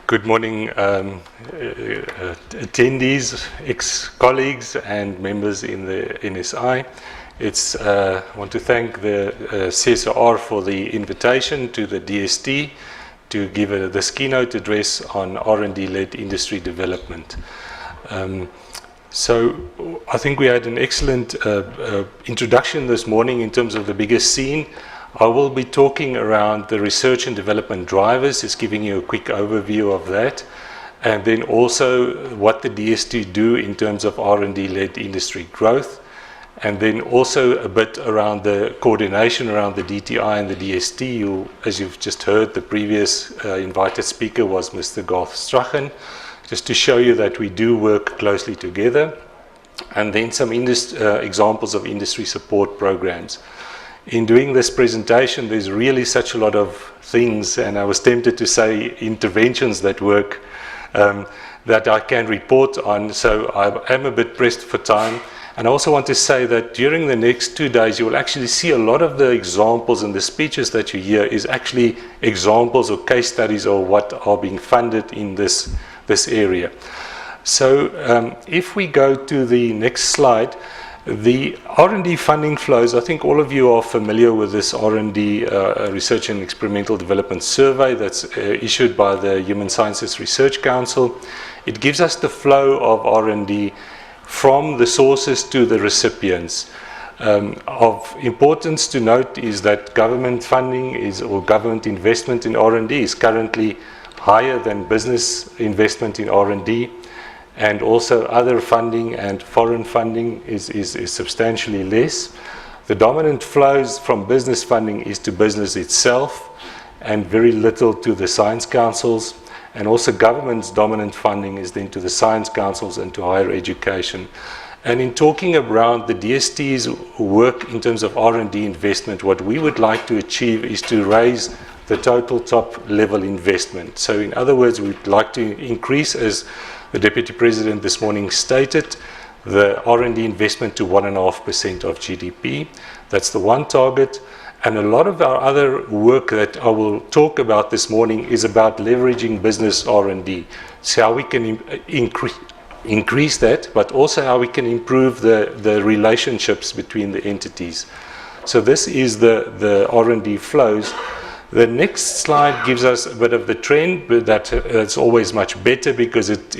Good morning, attendees, ex-colleagues and members in the NSI. I want to thank the CSIR for the invitation to the DST to give this keynote address on R&D-led industry development. So I think we had an excellent introduction this morning in terms of the bigger scene. I will be talking around the research and development drivers, just giving you a quick overview of that, and then also what the DST do in terms of R&D-led industry growth, and then also a bit around the coordination around the DTI and the DST. As you've just heard, the previous invited speaker was Mr. Garth Strachan, just to show you that we do work closely together, and then some examples of industry support programs. In doing this presentation, there's really such a lot of things, and I was tempted to say interventions that work that I can report on, so I am a bit pressed for time. And I also want to say that during the next 2 days, you will actually see a lot of the examples and the speeches that you hear is actually examples or case studies of what are being funded in this area. So if we go to the next slide, the R&D funding flows, I think all of you are familiar with this R&D Research and Experimental Development Survey that's issued by the Human Sciences Research Council. It gives us the flow of R&D from the sources to the recipients. Of importance to note is that government funding or government investment in R&D is currently higher than business investment in R&D. And also other funding and foreign funding is substantially less. The dominant flows from business funding is to business itself and very little to the science councils. And also government's dominant funding is then to the science councils and to higher education. And in talking around the DST's work in terms of R&D investment, what we would like to achieve is to raise the total top level investment. So in other words, we'd like to increase, as the Deputy President this morning stated, the R&D investment to 1.5% of GDP. That's the one target. And a lot of our other work that I will talk about this morning is about leveraging business R&D. So how we can increase that, but also how we can improve the relationships between the entities. So this is the R&D flows. The next slide gives us a bit of the trend, but that's always much better because it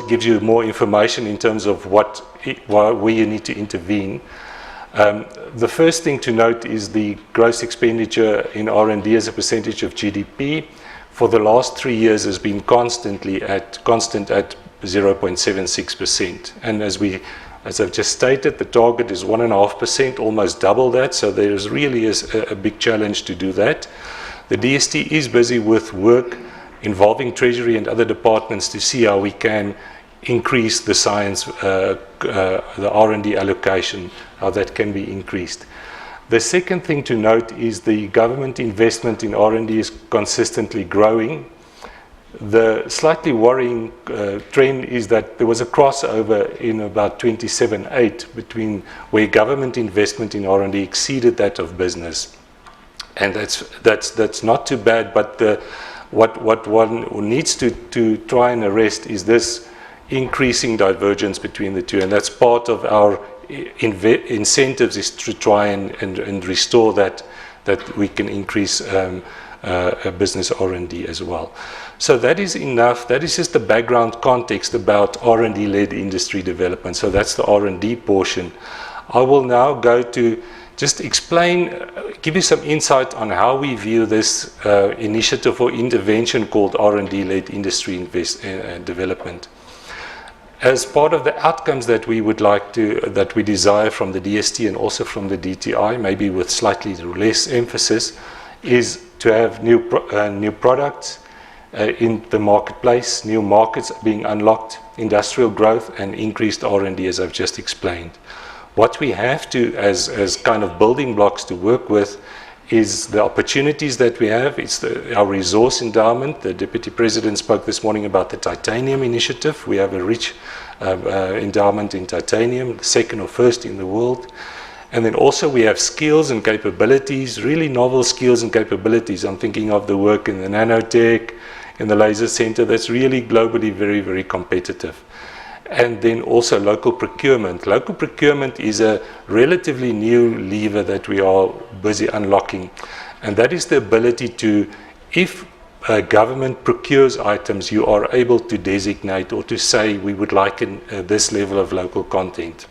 gives you more information in terms of where you need to intervene. The first thing to note is the gross expenditure in R&D as a percentage of GDP for the last 3 years has been constant at 0.76%. And as I've just stated, the target is 1.5%, almost double that. So there really is a big challenge to do that. The DST is busy with work involving Treasury and other departments to see how we can increase the science, the R&D allocation, how that can be increased. The second thing to note is the government investment in R&D is consistently growing. The slightly worrying trend is that there was a crossover in about 27-8 between where government investment in R&D exceeded that of business. And that's not too bad, but what one needs to try and arrest is this increasing divergence between the two, and that's part of our incentives is to try and restore that we can increase business R&D as well. So that is enough. That is just the background context about R&D-led industry development. So that's the R&D portion. I will now go to just give you some insight on how we view this initiative or intervention called R&D-led industry development. As part of the outcomes that we desire from the DST and also from the DTI, maybe with slightly less emphasis, is to have new products in the marketplace, new markets being unlocked, industrial growth, and increased R&D, as I've just explained. What we have to, as kind of building blocks to work with, is the opportunities that we have. It's our resource endowment. The Deputy President spoke this morning about the titanium initiative. We have a rich endowment in titanium, the second or first in the world. And then also we have skills and capabilities, really novel skills and capabilities. I'm thinking of the work in the nanotech, in the laser center that's really globally very, very competitive. And then also local procurement. Local procurement is a relatively new lever that we are busy unlocking. And that is the ability to, if a government procures items, you are able to designate or to say we would like this level of local content.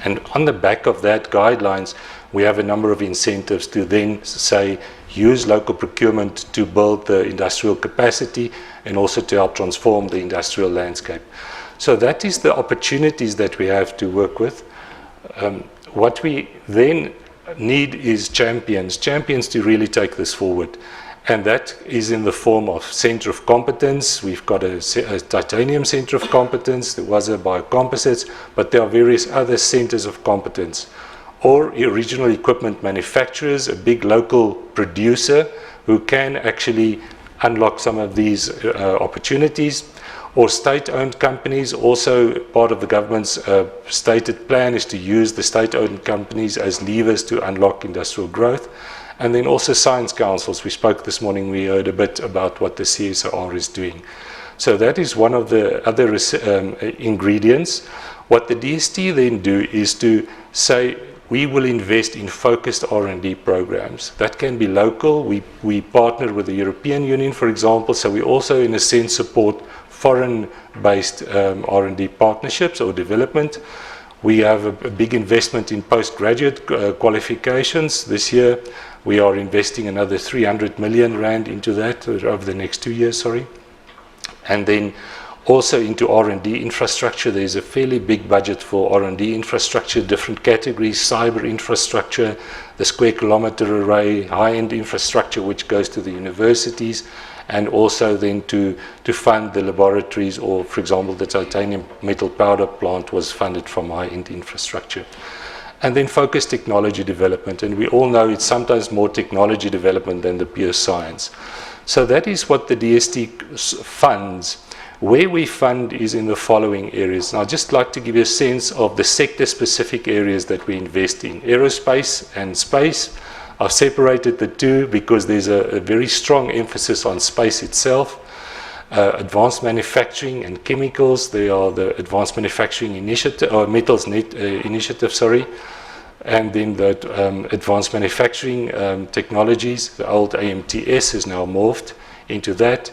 And on the back of that guidelines, we have a number of incentives to then say use local procurement to build the industrial capacity and also to help transform the industrial landscape. So that is the opportunities that we have to work with. What we then need is champions to really take this forward. And that is in the form of Center of Competence. We've got a titanium Center of Competence, there was a biocomposites, but there are various other centers of competence. Or original equipment manufacturers, a big local producer who can actually unlock some of these opportunities. Or state-owned companies, also part of the government's stated plan is to use the state-owned companies as levers to unlock industrial growth. And then also science councils. We spoke this morning, we heard a bit about what the CSIR is doing. So that is one of the other ingredients. What the DST then do is to say, we will invest in focused R&D programs. That can be local. We partner with the European Union, for example, so we also, in a sense, support foreign-based R&D partnerships or development. We have a big investment in postgraduate qualifications. This year, we are investing another 300 million rand into that over the next 2 years, sorry. And then also into R&D infrastructure. There's a fairly big budget for R&D infrastructure, different categories, cyber infrastructure, the square kilometer array, high-end infrastructure which goes to the universities, and also then to fund the laboratories, or for example the titanium metal powder plant was funded from high-end infrastructure. And then focused technology development, and we all know it's sometimes more technology development than the pure science. So that is what the DST funds. Where we fund is in the following areas. And I'd just like to give you a sense of the sector-specific areas that we invest in. Aerospace and space. I've separated the two because there's a very strong emphasis on space itself. Advanced manufacturing and chemicals, they are the advanced manufacturing initiative, or metals initiative, sorry. And then the advanced manufacturing technologies, the old AMTS has now morphed into that.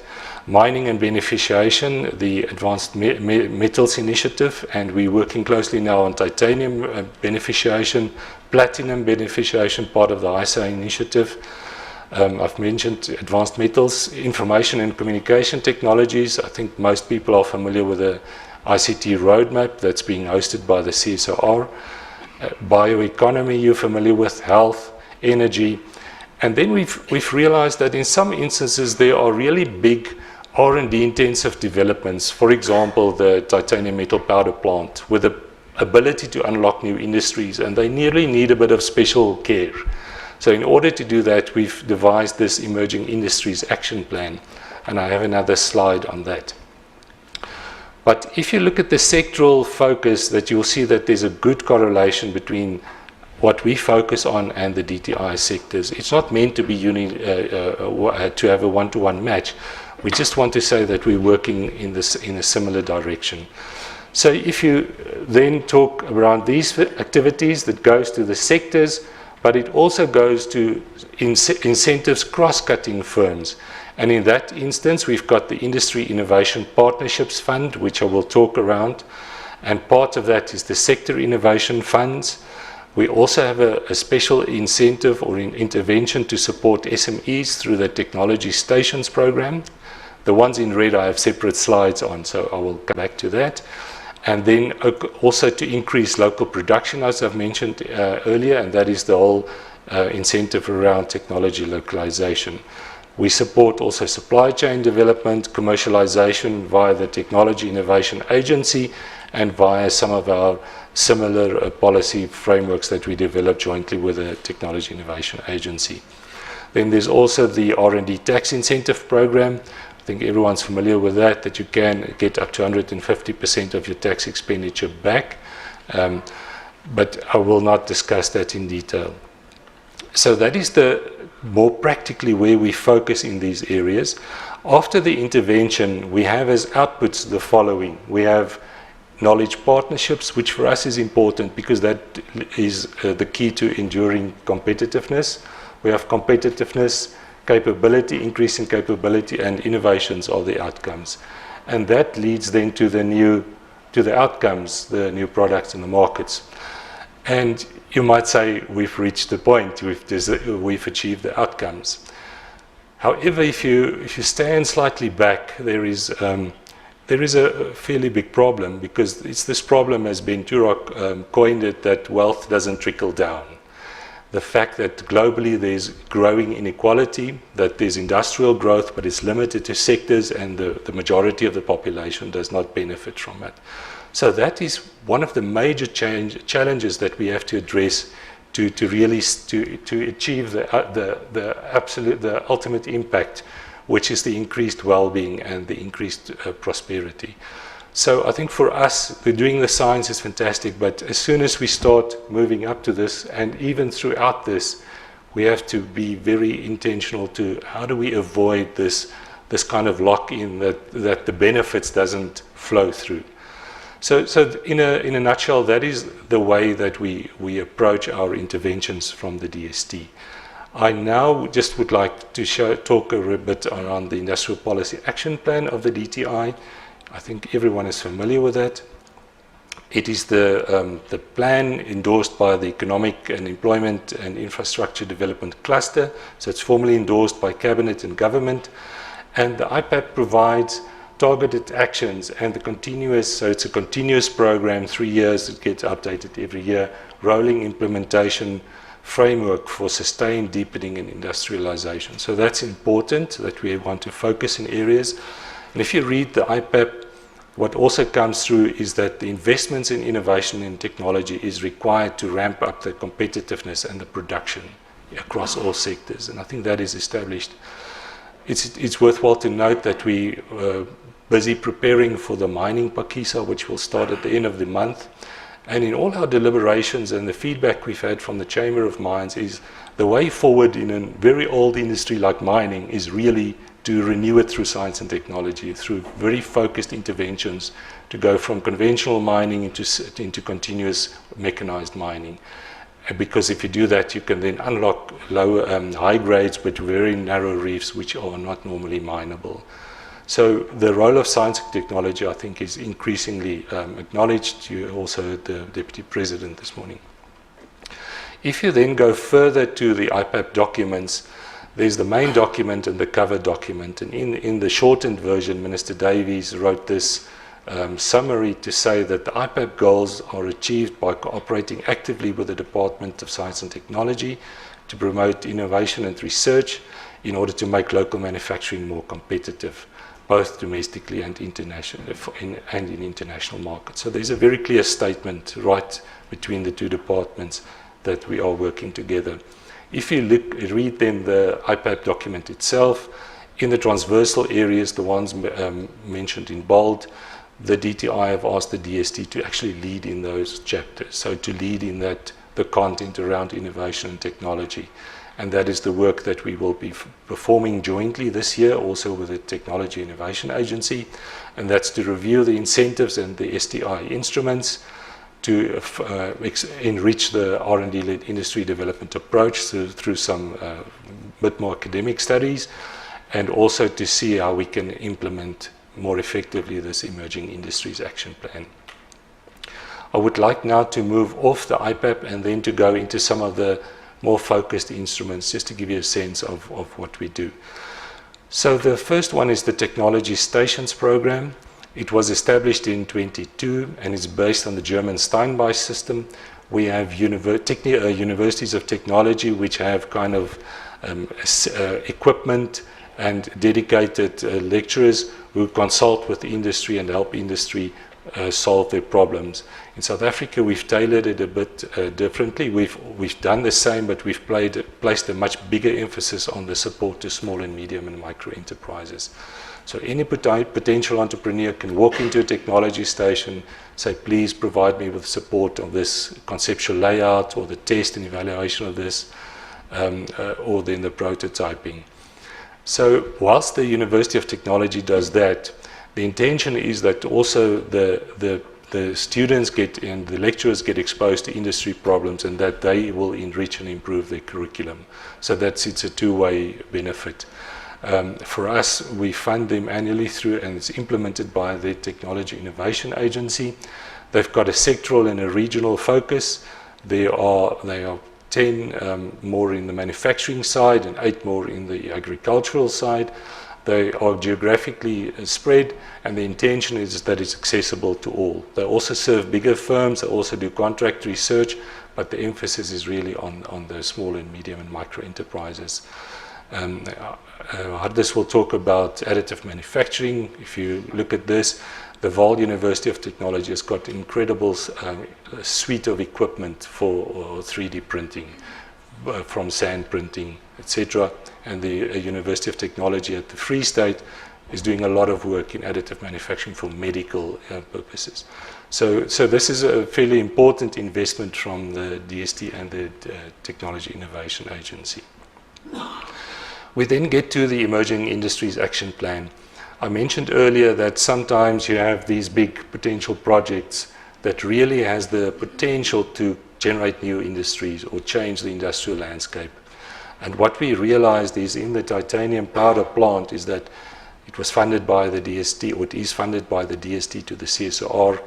Mining and beneficiation, the advanced metals initiative, and we're working closely now on titanium beneficiation, platinum beneficiation, part of the ISA initiative. I've mentioned advanced metals, information and communication technologies. I think most people are familiar with the ICT roadmap that's being hosted by the CSIR. Bioeconomy, you're familiar with, health, energy. And then we've realized that in some instances there are really big R&D intensive developments. For example, the titanium metal powder plant with the ability to unlock new industries, and they nearly need a bit of special care. So in order to do that, we've devised this Emerging Industries Action Plan, and I have another slide on that. But if you look at the sectoral focus, that you'll see that there's a good correlation between what we focus on and the DTI sectors. It's not meant to be to have a one-to-one match. We just want to say that we're working in a similar direction. So if you then talk around these activities, that goes to the sectors, but it also goes to incentives cross-cutting firms. And in that instance, we've got the Industry Innovation Partnerships Fund, which I will talk around. And part of that is the Sector Innovation Funds. We also have a special incentive or intervention to support SMEs through the Technology Stations Program. The ones in red I have separate slides on, so I will come back to that. And then also to increase local production, as I've mentioned earlier, and that is the whole incentive around technology localization. We support also supply chain development, commercialization via the Technology Innovation Agency, and via some of our similar policy frameworks that we develop jointly with the Technology Innovation Agency. Then there's also the R&D tax incentive program. I think everyone's familiar with that you can get up to 150% of your tax expenditure back, but I will not discuss that in detail. So that is the more practically where we focus in these areas. After the intervention, we have as outputs the following. We have knowledge partnerships, which for us is important because that is the key to enduring competitiveness. We have competitiveness, capability, increase in capability, and innovations are the outcomes. And that leads then to the outcomes, the new products in the markets. And you might say we've reached the point, we've achieved the outcomes. However, if you stand slightly back, there is a fairly big problem, because it's this problem, as Ben Turok coined it, that wealth doesn't trickle down. The fact that globally there's growing inequality, that there's industrial growth, but it's limited to sectors, and the majority of the population does not benefit from it. So that is one of the major challenges that we have to address to achieve the ultimate impact, which is the increased well-being and the increased prosperity. So I think for us, doing the science is fantastic, but as soon as we start moving up to this, and even throughout this, we have to be very intentional to how do we avoid this kind of lock-in that the benefits doesn't flow through. So in a nutshell, that is the way that we approach our interventions from the DST. I now just would like to talk a bit around the Industrial Policy Action Plan of the DTI. I think everyone is familiar with that. It is the plan endorsed by the Economic and Employment and Infrastructure Development Cluster. So it's formally endorsed by Cabinet and Government. And the IPAP provides targeted actions and so it's a continuous program, 3 years, it gets updated every year, rolling implementation framework for sustained deepening and industrialization. So that's important, that we want to focus in areas. And if you read the IPAP, what also comes through is that the investments in innovation and technology is required to ramp up the competitiveness and the production across all sectors. And I think that is established. It's worthwhile to note that we busy preparing for the mining Pakisa, which will start at the end of the month. And in all our deliberations and the feedback we've had from the Chamber of Mines is the way forward in a very old industry like mining is really to renew it through science and technology, through very focused interventions to go from conventional mining into continuous mechanized mining. Because if you do that, you can then unlock lower, high grades but very narrow reefs which are not normally mineable. So the role of science and technology, I think, is increasingly acknowledged. You also heard the Deputy President this morning. If you then go further to the IPAP documents, there's the main document and the cover document. And in the shortened version, Minister Davies wrote this summary to say that the IPAP goals are achieved by cooperating actively with the Department of Science and Technology to promote innovation and research in order to make local manufacturing more competitive, both domestically and internationally, and in international markets. So there's a very clear statement right between the two departments that we are working together. If you read then the IPAP document itself, in the transversal areas, the ones mentioned in bold, the DTI have asked the DST to actually lead in those chapters, so to lead in that, the content around innovation and technology. And that is the work that we will be performing jointly this year, also with the Technology Innovation Agency. And that's to review the incentives and the STI instruments, to enrich the R&D-led industry development approach through some bit more academic studies, and also to see how we can implement more effectively this Emerging Industries Action Plan. I would like now to move off the IPAP and then to go into some of the more focused instruments, just to give you a sense of what we do. So the first one is the Technology Stations Program. It was established in 2022 and is based on the German Steinbeis system. We have universities of technology which have kind of equipment and dedicated lecturers who consult with the industry and help industry solve their problems. In South Africa, we've tailored it a bit differently. We've done the same, but we've placed a much bigger emphasis on the support to small and medium and micro enterprises. So any potential entrepreneur can walk into a technology station, say, please provide me with support of this conceptual layout or the test and evaluation of this, or then the prototyping. So whilst the University of Technology does that, the intention is that also the students get and the lecturers get exposed to industry problems, and that they will enrich and improve their curriculum. So it's a two-way benefit. For us, we fund them annually through, and it's implemented by the Technology Innovation Agency. They've got a sectoral and a regional focus. They are 10 more in the manufacturing side and 8 more in the agricultural side. They are geographically spread, and the intention is that it's accessible to all. They also serve bigger firms, they also do contract research, but the emphasis is really on the small and medium and micro enterprises. Hardis will talk about additive manufacturing. If you look at this, the Vaal University of Technology has got incredible suite of equipment for 3D printing, from sand printing, etc. And the University of Technology at the Free State is doing a lot of work in additive manufacturing for medical purposes. So this is a fairly important investment from the DST and the Technology Innovation Agency. We then get to the Emerging Industries Action Plan. I mentioned earlier that sometimes you have these big potential projects that really has the potential to generate new industries or change the industrial landscape. And what we realized is in the titanium powder plant is that it was funded by the DST, or it is funded by the DST to the CSIR.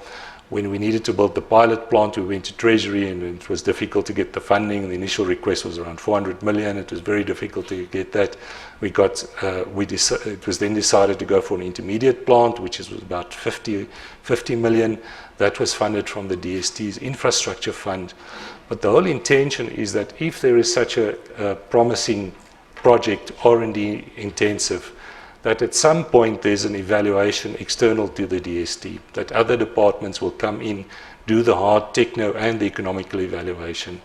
When we needed to build the pilot plant, we went to Treasury, and it was difficult to get the funding. The initial request was around 400 million. It was very difficult to get that. It was then decided to go for an intermediate plant, which was about 50 million. That was funded from the DST's infrastructure fund. But the whole intention is that if there is such a promising project, R&D intensive, that at some point there's an evaluation external to the DST, that other departments will come in, do the hard techno and the economical evaluation.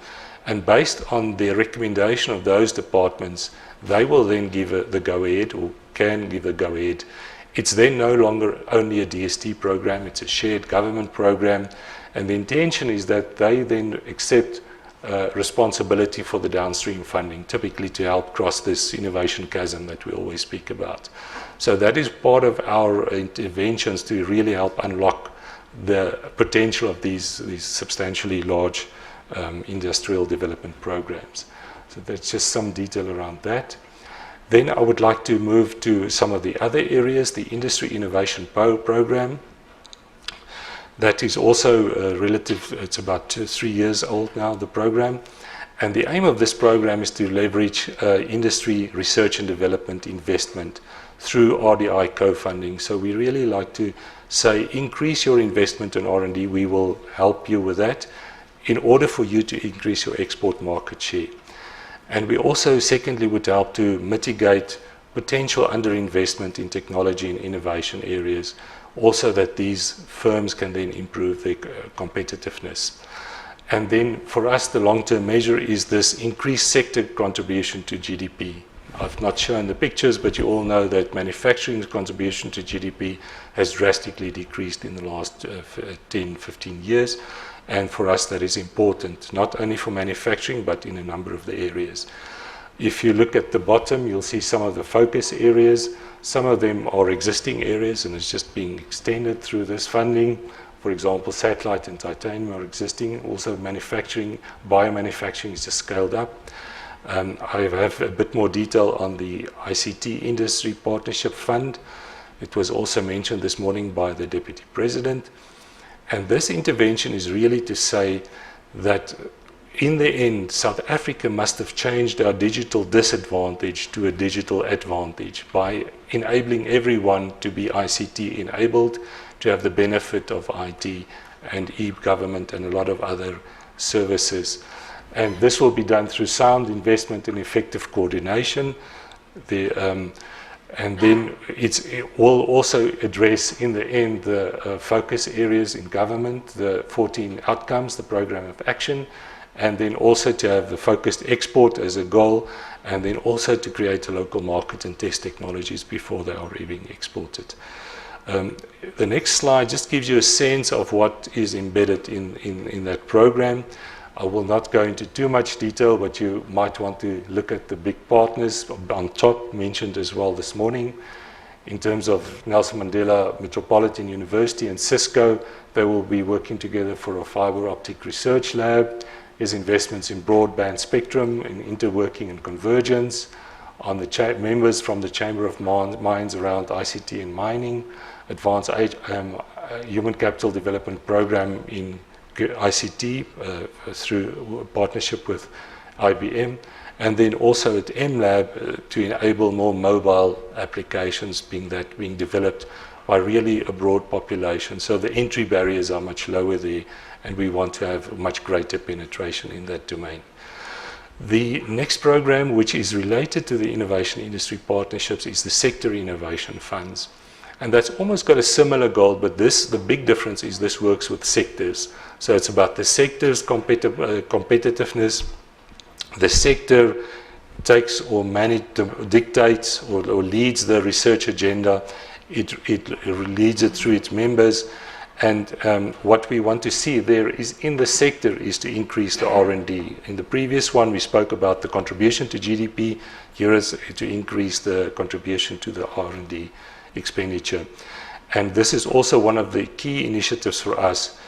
And based on the recommendation of those departments, they will then give the go-ahead, or can give a go-ahead. It's then no longer only a DST program, it's a shared government program. And the intention is that they then accept responsibility for the downstream funding, typically to help cross this innovation chasm that we always speak about. So that is part of our interventions to really help unlock the potential of these substantially large industrial development programs. So that's just some detail around that. Then I would like to move to some of the other areas, the Industry Innovation Program. That is also relative, it's about 2-3 years old now, the program. And the aim of this program is to leverage industry research and development investment through RDI co-funding. So we really like to say, increase your investment in R&D, we will help you with that in order for you to increase your export market share. And we also, secondly, would help to mitigate potential underinvestment in technology and innovation areas, also that these firms can then improve their competitiveness. And then for us, the long-term measure is this increased sector contribution to GDP. I've not shown the pictures, but you all know that manufacturing's contribution to GDP has drastically decreased in the last 10-15 years. And for us, that is important, not only for manufacturing, but in a number of the areas. If you look at the bottom, you'll see some of the focus areas. Some of them are existing areas, and it's just being extended through this funding. For example, satellite and titanium are existing. Also manufacturing, biomanufacturing is just scaled up. I have a bit more detail on the ICT Industry Partnership Fund. It was also mentioned this morning by the Deputy President. And this intervention is really to say that in the end, South Africa must have changed our digital disadvantage to a digital advantage by enabling everyone to be ICT enabled, to have the benefit of IT and e-government and a lot of other services. And this will be done through sound investment and effective coordination. And then it will also address, in the end, the focus areas in government, the 14 outcomes, the program of action, and then also to have the focused export as a goal, and then also to create a local market and test technologies before they are even exported. The next slide just gives you a sense of what is embedded in that program. I will not go into too much detail, but you might want to look at the big partners on top, mentioned as well this morning. In terms of Nelson Mandela Metropolitan University and Cisco, they will be working together for a fiber optic research lab. There's investments in broadband spectrum, in interworking and convergence, on the members from the Chamber of Mines around ICT and mining, advanced human capital development program in ICT through a partnership with IBM, and then also at MLab to enable more mobile applications being developed by really a broad population. So the entry barriers are much lower there, and we want to have much greater penetration in that domain. The next program, which is related to the innovation industry partnerships, is the sector innovation funds. And that's almost got a similar goal, but the big difference is this works with sectors. So it's about the sector's competitiveness. The sector takes or dictates or leads the research agenda. It leads it through its members. And what we want to see there is in the sector is to increase the R&D. In the previous one, we spoke about the contribution to GDP. Here is to increase the contribution to the R&D expenditure. And this is also one of the key initiatives for us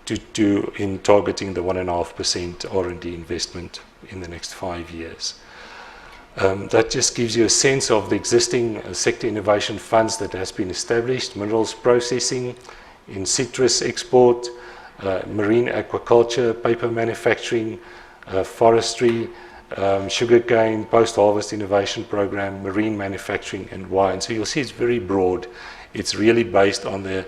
in targeting the 1.5% R&D investment in the next 5 years. That just gives you a sense of the existing sector innovation funds that has been established: minerals processing, in citrus export, marine aquaculture, paper manufacturing, forestry, sugarcane, post-harvest innovation program, marine manufacturing, and wine. So you'll see it's very broad. It's really based on the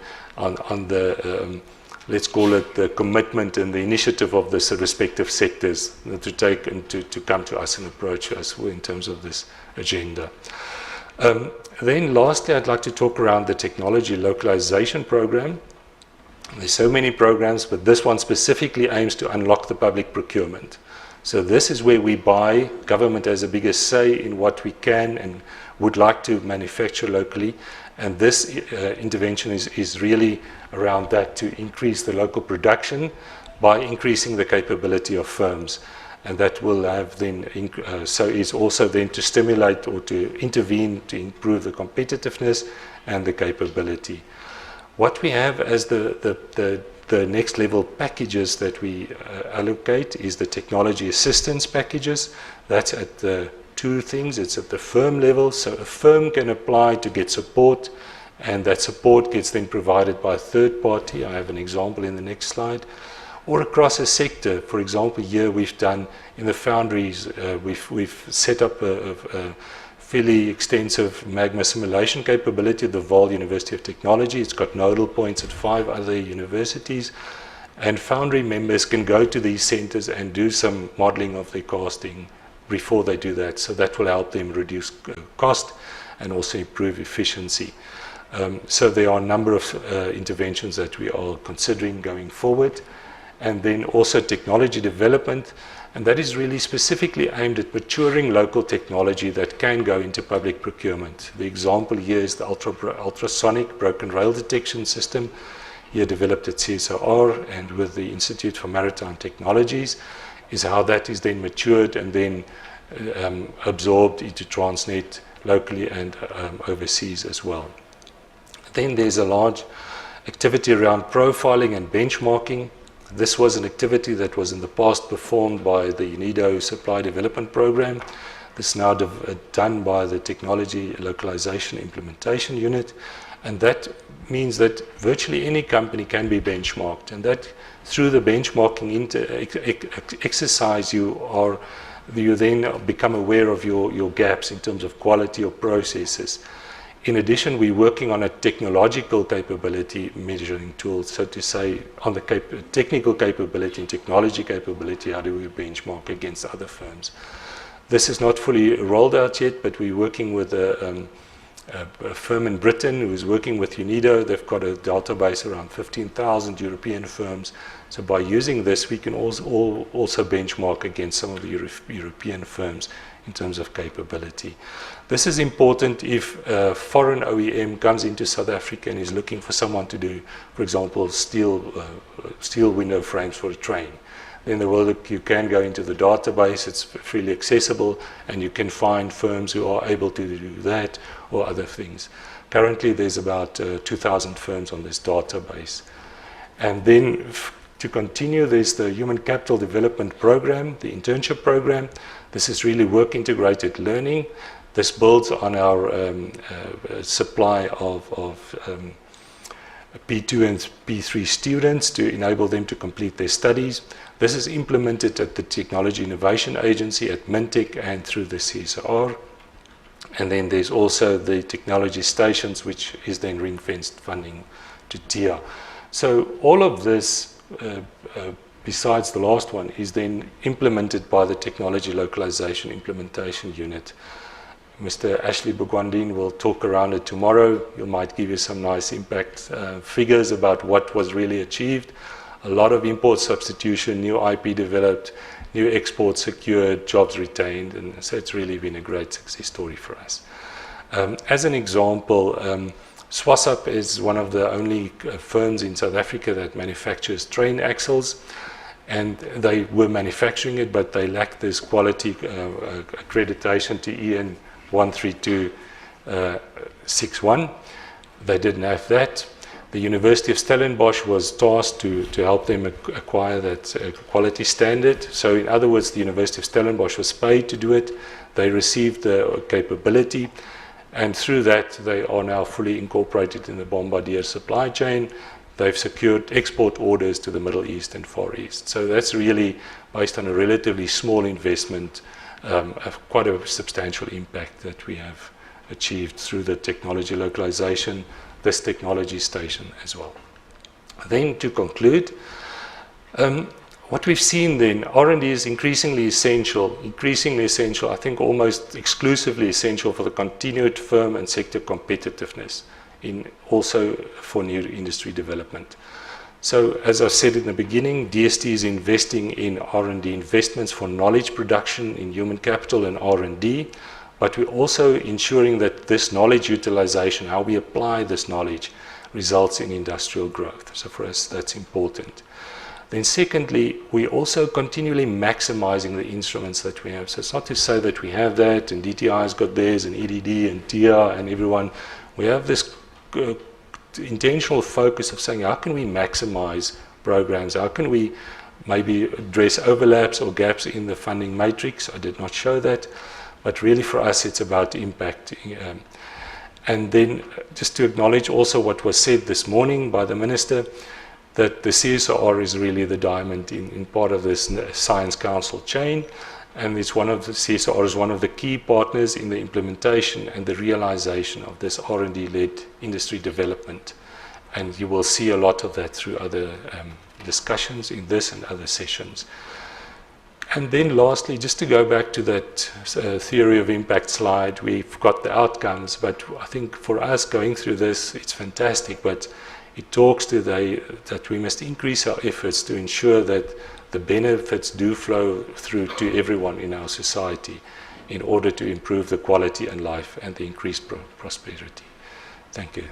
let's call it the commitment and the initiative of the respective sectors to take and to come to us and approach us in terms of this agenda. Then lastly, I'd like to talk around the technology localization program. There's so many programs, but this one specifically aims to unlock the public procurement. So this is where we buy. Government has a bigger say in what we can and would like to manufacture locally. And this intervention is really around that, to increase the local production by increasing the capability of firms. And that will have then, so is also then to stimulate or to intervene to improve the competitiveness and the capability. What we have as the next level packages that we allocate is the technology assistance packages. That's at the two things. It's at the firm level, so a firm can apply to get support, and that support gets then provided by a third party. I have an example in the next slide. Or across a sector. For example, here we've done in the foundries, we've set up a fairly extensive magma simulation capability at the Vaal University of Technology. It's got nodal points at 5 other universities, and foundry members can go to these centers and do some modeling of their casting before they do that. So that will help them reduce cost and also improve efficiency. So there are a number of interventions that we are considering going forward. And then also technology development, and that is really specifically aimed at maturing local technology that can go into public procurement. The example here is the ultrasonic broken rail detection system, here developed at CSIR and with the Institute for Maritime Technologies, is how that is then matured and then absorbed into Transnet locally and overseas as well. Then there's a large activity around profiling and benchmarking. This was an activity that was in the past performed by the UNIDO Supply Development Program. This is now done by the Technology Localization Implementation Unit. And that means that virtually any company can be benchmarked. And that through the benchmarking exercise, you then become aware of your gaps in terms of quality or processes. In addition, we're working on a technological capability measuring tool, so to say, on the technical capability and technology capability, how do we benchmark against other firms? This is not fully rolled out yet, but we're working with a firm in Britain who is working with UNIDO. They've got a database around 15,000 European firms. So by using this, we can also benchmark against some of the European firms in terms of capability. This is important if a foreign OEM comes into South Africa and is looking for someone to do, for example, steel window frames for a train. in the world, you can go into the database, it's freely accessible, and you can find firms who are able to do that or other things. Currently, there's about 2,000 firms on this database. And then to continue, there's the Human Capital Development Program, the Internship Program. This is really work-integrated learning. This builds on our supply of P2 and P3 students to enable them to complete their studies. This is implemented at the Technology Innovation Agency, at Mintech, and through the CSIR. And then there's also the technology stations, which is then ring-fenced funding to TIA. So all of this, besides the last one, is then implemented by the Technology Localization Implementation Unit. Mr. Ashley Bugwandine will talk around it tomorrow. He might give you some nice impact figures about what was really achieved. A lot of import substitution, new IP developed, new exports secured, jobs retained, and so it's really been a great success story for us. As an example, Swassup is one of the only firms in South Africa that manufactures train axles, and they were manufacturing it, but they lacked this quality accreditation to EN 13261. They didn't have that. The University of Stellenbosch was tasked to help them acquire that quality standard. So in other words, the University of Stellenbosch was paid to do it. They received the capability, and through that they are now fully incorporated in the Bombardier supply chain. They've secured export orders to the Middle East and Far East. So that's really based on a relatively small investment, quite a substantial impact that we have achieved through the technology localization, this technology station as well. Then to conclude, what we've seen then, R&D is increasingly essential, I think almost exclusively essential for the continued firm and sector competitiveness, also for new industry development. So as I said in the beginning, DST is investing in R&D investments for knowledge production in human capital and R&D, but we're also ensuring that this knowledge utilization, how we apply this knowledge, results in industrial growth. So for us, that's important. Then secondly, we're also continually maximizing the instruments that we have. So it's not to say that we have that, and DTI's got theirs, and EDD, and TIA, and everyone. We have this intentional focus of saying, how can we maximize programs? How can we maybe address overlaps or gaps in the funding matrix? I did not show that. But really for us, it's about impact. And then just to acknowledge also what was said this morning by the Minister, that the CSIR is really the diamond in part of this Science Council chain. And it's CSIR is one of the key partners in the implementation and the realization of this R&D-led industry development. And you will see a lot of that through other discussions in this and other sessions. And then lastly, just to go back to that theory of impact slide, we've got the outcomes, but I think for us going through this, it's fantastic, but it talks to that we must increase our efforts to ensure that the benefits do flow through to everyone in our society in order to improve the quality and life and the increased prosperity. Thank you.